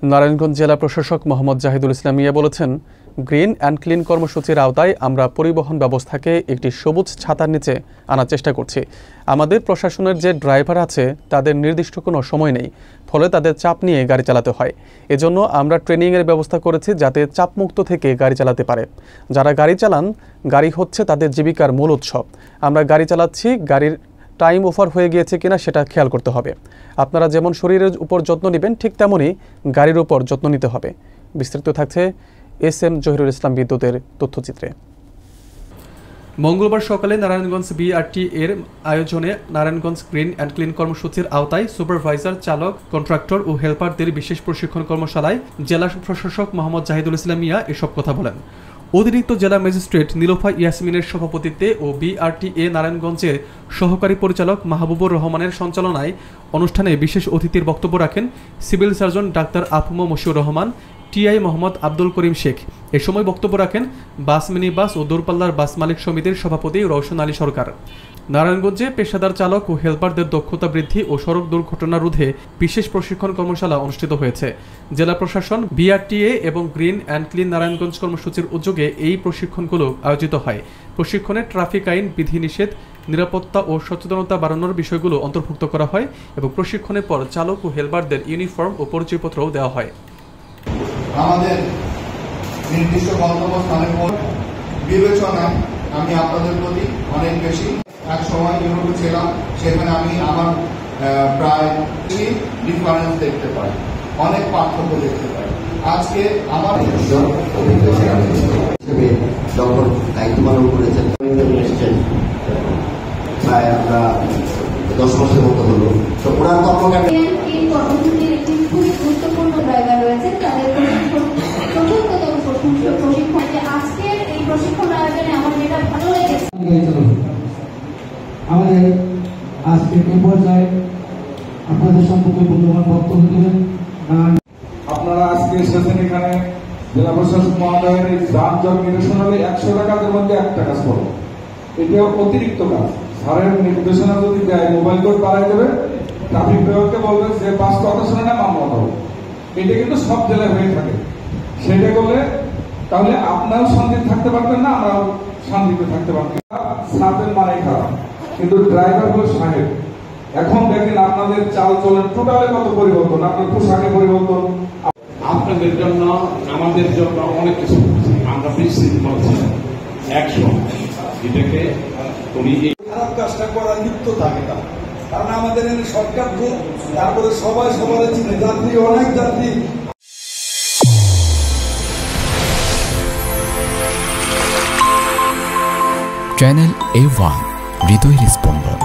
নারায়ণগঞ্জ জেলা প্রশাসক মোহাম্মদ জাহিদুল ইসলাম মিয়া বলেছেন, গ্রিন অ্যান্ড ক্লিন কর্মসূচির আওতায় আমরা পরিবহন ব্যবস্থাকে একটি সবুজ ছাতার নিচে আনার চেষ্টা করছি। আমাদের প্রশাসনের যে ড্রাইভার আছে তাদের নির্দিষ্ট কোনো সময় নেই, ফলে তাদের চাপ নিয়ে গাড়ি চালাতে হয়। এজন্য আমরা ট্রেনিংয়ের ব্যবস্থা করেছি যাতে চাপমুক্ত থেকে গাড়ি চালাতে পারে। যারা গাড়ি চালান, গাড়ি হচ্ছে তাদের জীবিকার মূল উৎসব। আমরা গাড়ি চালাচ্ছি, গাড়ির টাইম ওভার হয়ে গিয়েছে কিনা সেটা খেয়াল করতে হবে। আপনারা যেমন শরীরের উপর যত্ন নেবেন ঠিক তেমনই গাড়ির উপর যত্ন নিতে হবে। বিস্তারিত থাকছে এস.এম. জহিরুল ইসলাম বিদ্যুতের তথ্যচিত্রে। মঙ্গলবার সকালে নারায়ণগঞ্জ বিআরটি এর আয়োজনে নারায়ণগঞ্জ গ্রিন অ্যান্ড ক্লিন কর্মসূচির আওতায় সুপারভাইজার, চালক, কন্ট্রাক্টর ও হেলপারদের বিশেষ প্রশিক্ষণ কর্মশালায় জেলা প্রশাসক মোহাম্মদ জাহিদুল ইসলাম মিয়া এসব কথা বলেন। অতিরিক্ত জেলা ম্যাজিস্ট্রেট নীলোফা ইয়াসমিনের সভাপতিত্বে ও বিআরটিএ নারায়ণগঞ্জের সহকারী পরিচালক মাহবুবুর রহমানের সঞ্চালনায় অনুষ্ঠানে বিশেষ অতিথির বক্তব্য রাখেন civil surgeon doctor AFM Moshiur Rahman, TI Mohammad Abdul Karim Sheikh. এ সময় বক্তব্য রাখেন বাস, মিনি বাস ও দূরপাল্লার বাস মালিক সমিতির সভাপতি রওশন আলী সরকার। নারায়ণগঞ্জে পেশাদার চালক ও হেলপারদের দক্ষতা বৃদ্ধি ও সড়ক দুর্ঘটনা রোধে বিশেষ প্রশিক্ষণ কর্মশালা অনুষ্ঠিত হয়েছে। জেলা প্রশাসন, বিআরটিএ এবং গ্রিন অ্যান্ড ক্লিন নারায়ণগঞ্জ কর্মসূচির উদ্যোগে এই প্রশিক্ষণগুলো আয়োজিত হয়। প্রশিক্ষণে ট্রাফিক আইন, বিধিনিষেধ, নিরাপত্তা ও সচেতনতা বাড়ানোর বিষয়গুলো অন্তর্ভুক্ত করা হয় এবং প্রশিক্ষণের পর চালক ও হেলপারদের ইউনিফর্ম ও পরিচয়পত্রও দেওয়া হয়। আমাদের নির্দিষ্ট গন্তব্যস্থানের পর বিবেচনায় আমি আপনাদের প্রতি অনেক বেশি এক সময় ইউরোপে ছিলাম, সেখানে আমি আমার প্রায় ডিফারেন্স দেখতে পাই, অনেক পার্থক্য দেখতে পাই। আজকে আমার যখন দায়িত্ব পালন করেছেন প্রায় আমরা 10 মাসের মতো হলো, তো ওনার কর্মসূচির একটি খুবই গুরুত্বপূর্ণ জায়গা রয়েছে। তাদের প্রশিক্ষণ আজকের এই প্রশিক্ষণ আয়োজনে আমার যেটা ভালো লেগেছে, আমাদের আজকে এই পর্যায়ে আপনাদের সম্পর্কে মূল্যবান বক্তব্য দেবেন। আপনারা আজকে এসেছেন এখানে জেলা প্রশাসক মহোদয়ের এই যানজট নিরসনে 100 টাকার মধ্যে 1 টাকা করো, এটা অতিরিক্ত কাজ। স্যারের নির্দেশনা যদি দেয়, মোবাইল কোড বাড়াই দেবে, ট্রাফিক বিভাগকে বলবে যে পাঁচ কথা শুনে না মামলা হবে। এটা কিন্তু সব জেলায় হয়ে থাকে। সেটা করলে তাহলে আপনারাও শান্তিতে থাকতে পারবেন না, আমরাও শান্তিতে থাকতে পারবেন। সাহেবের মানে খারাপ, কিন্তু ড্রাইভার হলো সাহেব। এখন দেখেন আপনাদের চাল চলেন টোটালে কত পরিবর্তন, আপনার পোশাকে পরিবর্তন। আপনাদের জন্য, আমাদের জন্য অনেক কিছু আমরা বিশৃঙ্খল ছিলাম একসময়, এটাকে খারাপ কাজটা করার লিপ্ত থাকে না, কারণ আমাদের সরকার তো তারপরে সবাই সবার চিনে, যাত্রী অনেক যাত্রী। চ্যানেল A1 হৃদয়ের স্পন্দন।